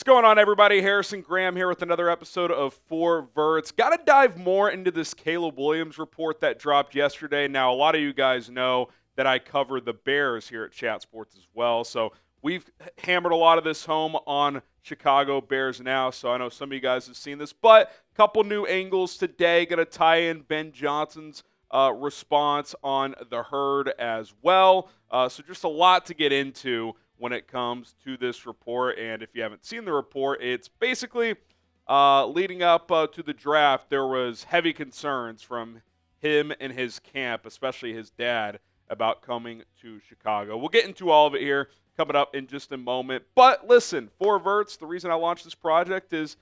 What's going on, everybody? Harrison Graham here with another episode of For Verts. Got to dive more into this Caleb Williams report that dropped yesterday. Now, a lot of you guys know that I cover the Bears here at Chat Sports as well, so we've hammered a lot of this home on Chicago Bears now, so I know some of you guys have seen this, but a couple new angles today. Going to tie in Ben Johnson's response on the herd as well. So just a lot to get into when it comes to this report. And if you haven't seen the report, it's basically leading up to the draft, there was heavy concerns from him and his camp, especially his dad, about coming to Chicago. We'll get into all of it here coming up in just a moment. But listen, for Verts, the reason I launched this project is,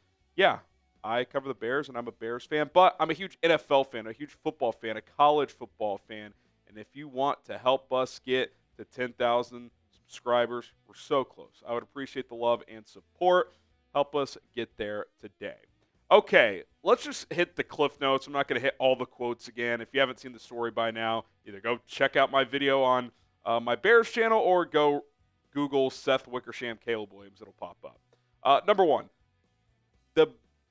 I cover the Bears and I'm a Bears fan, but I'm a huge NFL fan, a huge football fan, a college football fan. And if you want to help us get to 10,000 subscribers, we're so close. I would appreciate the love and support. Help us get there today. Okay, let's just hit the cliff notes. I'm not going to hit all the quotes again. If you haven't seen the story by now, either go check out my video on my Bears channel or go Google Seth Wickersham, Caleb Williams. It'll pop up. Number one,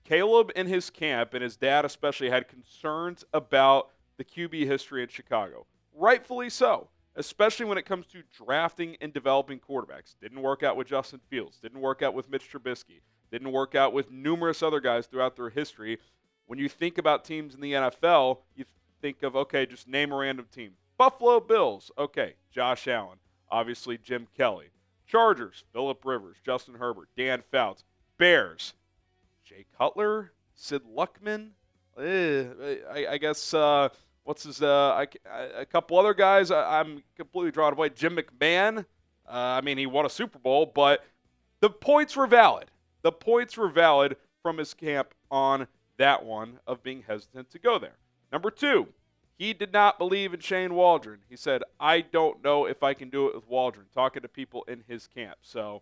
Caleb and his camp, and his dad especially, had concerns about the QB history in Chicago. Rightfully so, especially when it comes to drafting and developing quarterbacks. Didn't work out with Justin Fields. Didn't work out with Mitch Trubisky. Didn't work out with numerous other guys throughout their history. When you think about teams in the NFL, you think of, okay, just name a random team. Buffalo Bills, okay, Josh Allen. Obviously, Jim Kelly. Chargers, Phillip Rivers, Justin Herbert, Dan Fouts. Bears, Jay Cutler, Sid Luckman. I guess what's his a couple other guys. I'm completely drawing a blank. Jim McMahon. He won a Super Bowl, but the points were valid. The points were valid from his camp on that one of being hesitant to go there. Number two, he did not believe in Shane Waldron. He said, I don't know if I can do it with Waldron, talking to people in his camp. So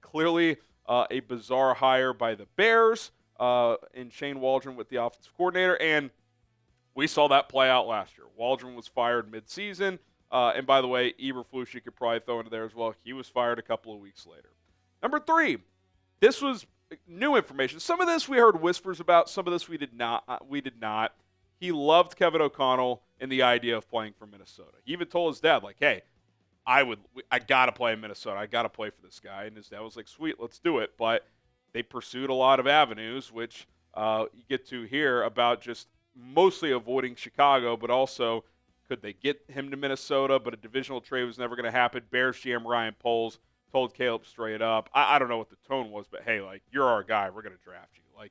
clearly a bizarre hire by the Bears in Shane Waldron with the offensive coordinator, and we saw that play out last year. Waldron was fired midseason, and by the way, Eberflus you could probably throw into there as well. He was fired a couple of weeks later. Number three, this was new information. Some of this we heard whispers about. Some of this we did not. He loved Kevin O'Connell and the idea of playing for Minnesota. He even told his dad, like, hey, I got to play in Minnesota. I got to play for this guy. And his dad was like, sweet, let's do it. But they pursued a lot of avenues, which you get to hear about, just mostly avoiding Chicago, but also could they get him to Minnesota, but a divisional trade was never going to happen. Bears GM Ryan Poles told Caleb straight up, I don't know what the tone was, but hey, like, you're our guy. We're going to draft you. Like,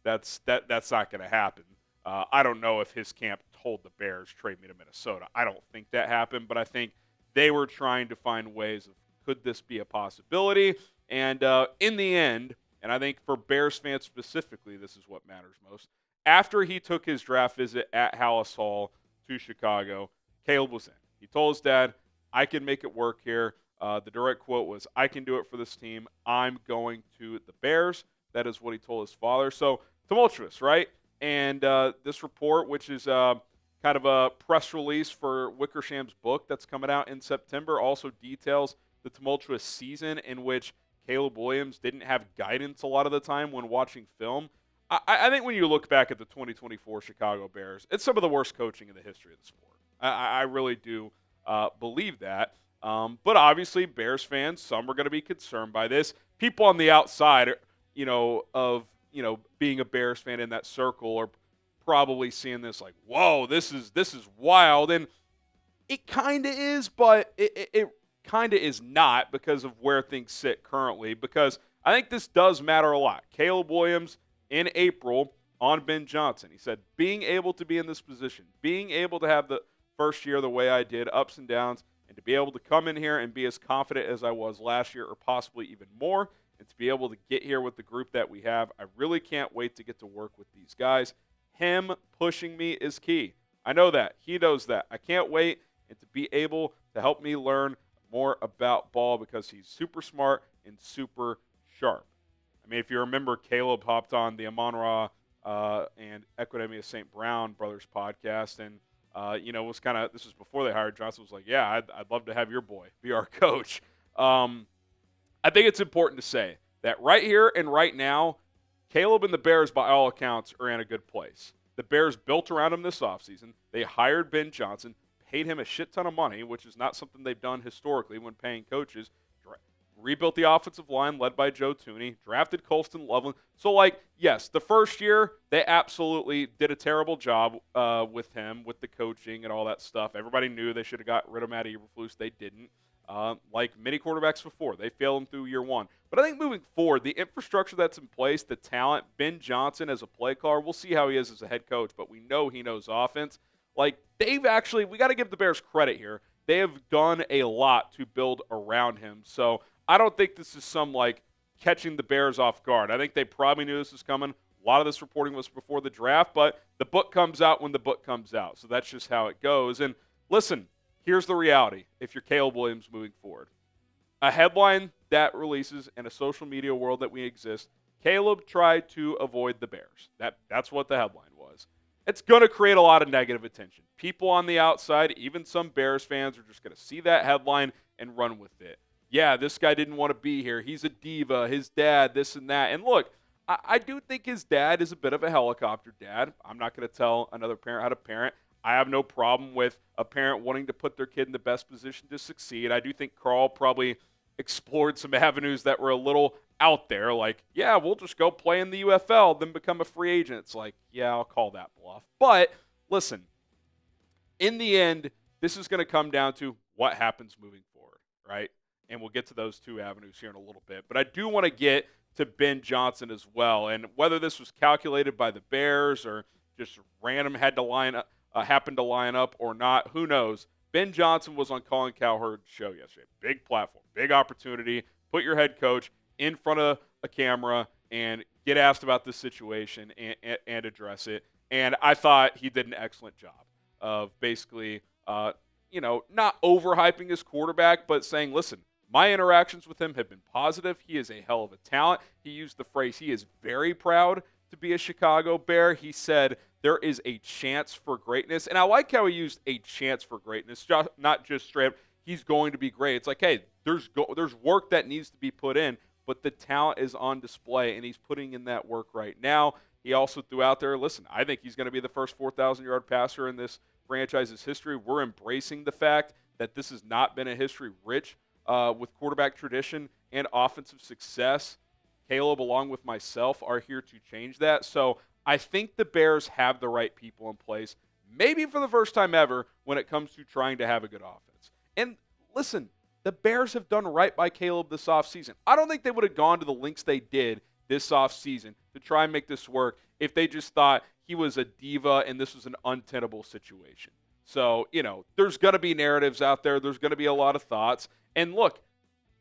that's not going to happen. I don't know if his camp told the Bears, trade me to Minnesota. I don't think that happened, but I think they were trying to find ways of, could this be a possibility? And in the end, and I think for Bears fans specifically, this is what matters most, after he took his draft visit at Hallis Hall to Chicago, Caleb was in. He told his dad, I can make it work here. The direct quote was, I can do it for this team. I'm going to the Bears. That is what he told his father. So tumultuous, right? And this report, which is kind of a press release for Wickersham's book that's coming out in September, also details the tumultuous season in which Caleb Williams didn't have guidance a lot of the time when watching film. I think when you look back at the 2024 Chicago Bears, it's some of the worst coaching in the history of the sport. I really do believe that. But obviously, Bears fans, some are going to be concerned by this. People on the outside, of being a Bears fan in that circle are probably seeing this like, whoa, this is wild. And it kind of is, but it kind of is not because of where things sit currently, because I think this does matter a lot. Caleb Williams in April on Ben Johnson, he said, being able to be in this position, being able to have the first year the way I did, ups and downs, and to be able to come in here and be as confident as I was last year or possibly even more, and to be able to get here with the group that we have, I really can't wait to get to work with these guys. Him pushing me is key. I know that. He knows that. I can't wait and to be able to help me learn more about ball because he's super smart and super sharp. I mean, if you remember, Caleb hopped on the Amon-Ra and Equidemia St. Brown brothers podcast, and was kind of, this was before they hired Johnson, was like, yeah, I'd love to have your boy be our coach. I think it's important to say that right here and right now, Caleb and the Bears, by all accounts, are in a good place. The Bears built around him this offseason. They hired Ben Johnson, paid him a shit ton of money, which is not something they've done historically when paying coaches. Rebuilt the offensive line led by Joe Thuney, drafted Colston, Loveland. So, yes, the first year, they absolutely did a terrible job with him, with the coaching and all that stuff. Everybody knew they should have got rid of Matt Eberflus. They didn't. Like many quarterbacks before, they failed him through year one. But I think moving forward, the infrastructure that's in place, the talent, Ben Johnson as a play caller, we'll see how he is as a head coach, but we know he knows offense. They've actually, we got to give the Bears credit here. They have done a lot to build around him. So I don't think this is some catching the Bears off guard. I think they probably knew this was coming. A lot of this reporting was before the draft, but the book comes out when the book comes out. So that's just how it goes. And listen, here's the reality if you're Caleb Williams moving forward. A headline that releases in a social media world that we exist, Caleb tried to avoid the Bears. That's what the headline was. It's going to create a lot of negative attention. People on the outside, even some Bears fans, are just going to see that headline and run with it. Yeah, this guy didn't want to be here. He's a diva. His dad, this and that. And look, I do think his dad is a bit of a helicopter dad. I'm not going to tell another parent how to parent. I have no problem with a parent wanting to put their kid in the best position to succeed. I do think Carl probably explored some avenues that were a little out there. Yeah, we'll just go play in the UFL, then become a free agent. It's yeah, I'll call that bluff. But listen, in the end, this is going to come down to what happens moving forward, right? And we'll get to those two avenues here in a little bit. But I do want to get to Ben Johnson as well. And whether this was calculated by the Bears or just random happened to line up or not, who knows? Ben Johnson was on Colin Cowherd's show yesterday. Big platform, big opportunity. Put your head coach in front of a camera and get asked about this situation and address it. And I thought he did an excellent job of basically, not overhyping his quarterback, but saying, listen, my interactions with him have been positive. He is a hell of a talent. He used the phrase, he is very proud to be a Chicago Bear. He said there is a chance for greatness. And I like how he used a chance for greatness, not just straight up, he's going to be great. It's hey, there's work that needs to be put in, but the talent is on display, and he's putting in that work right now. He also threw out there, listen, I think he's going to be the first 4,000-yard passer in this franchise's history. We're embracing the fact that this has not been a history rich with quarterback tradition and offensive success. Caleb, along with myself, are here to change that. So I think the Bears have the right people in place, maybe for the first time ever, when it comes to trying to have a good offense. And listen, the Bears have done right by Caleb this offseason. I don't think they would have gone to the lengths they did this offseason to try and make this work if they just thought he was a diva and this was an untenable situation. So, there's going to be narratives out there. There's going to be a lot of thoughts. And look,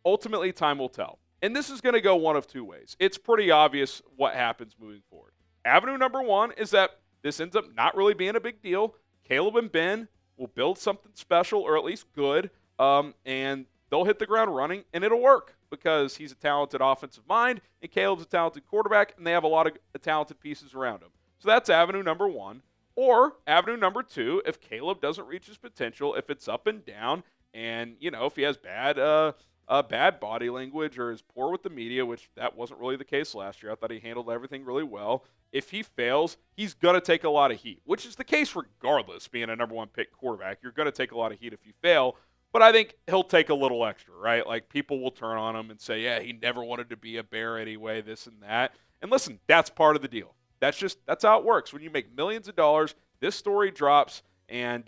ultimately time will tell. And this is going to go one of two ways. It's pretty obvious what happens moving forward. Avenue number one is that this ends up not really being a big deal. Caleb and Ben will build something special, or at least good, and they'll hit the ground running, and it'll work because he's a talented offensive mind, and Caleb's a talented quarterback, and they have a lot of talented pieces around him. So that's avenue number one. Or avenue number two, if Caleb doesn't reach his potential, if it's up and down, and, if he has bad body language or is poor with the media, which that wasn't really the case last year. I thought he handled everything really well. If he fails, he's going to take a lot of heat, which is the case regardless, being a number one pick quarterback. You're going to take a lot of heat if you fail, but I think he'll take a little extra, right? People will turn on him and say, yeah, he never wanted to be a Bear anyway, this and that. And listen, that's part of the deal. That's how it works. When you make millions of dollars, this story drops, and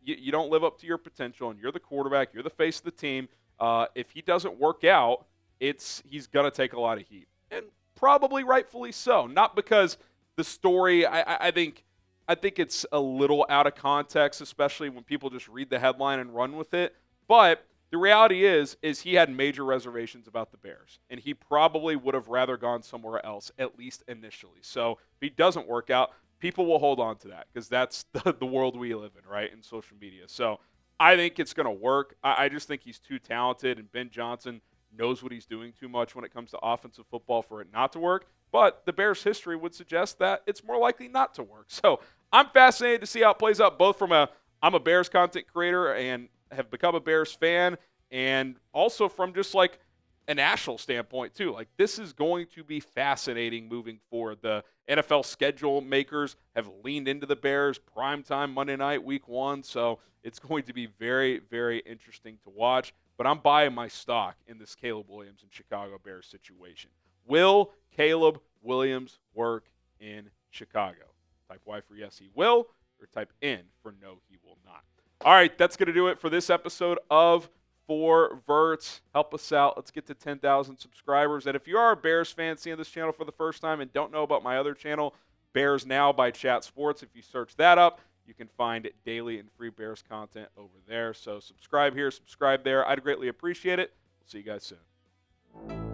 you don't live up to your potential, and you're the quarterback, you're the face of the team. If he doesn't work out, he's going to take a lot of heat. And probably rightfully so. Not because the story, I think it's a little out of context, especially when people just read the headline and run with it. But the reality is he had major reservations about the Bears, and he probably would have rather gone somewhere else, at least initially. So if he doesn't work out, people will hold on to that because that's the world we live in, right, in social media. So I think it's going to work. I just think he's too talented, and Ben Johnson knows what he's doing too much when it comes to offensive football for it not to work. But the Bears' history would suggest that it's more likely not to work. So I'm fascinated to see how it plays out, both from I'm a Bears content creator and have become a Bears fan, and also from just a national standpoint too. Like, this is going to be fascinating moving forward. The NFL schedule makers have leaned into the Bears, primetime Monday night, week 1. So it's going to be very, very interesting to watch. But I'm buying my stock in this Caleb Williams and Chicago Bears situation. Will Caleb Williams work in Chicago? Type Y for yes, he will, or type N for no, he will not. All right, that's going to do it for this episode of For Verts. Help us out. Let's get to 10,000 subscribers. And if you are a Bears fan seeing this channel for the first time and don't know about my other channel, Bears Now by Chat Sports, if you search that up, you can find daily and free Bears content over there. So subscribe here, subscribe there. I'd greatly appreciate it. We'll see you guys soon.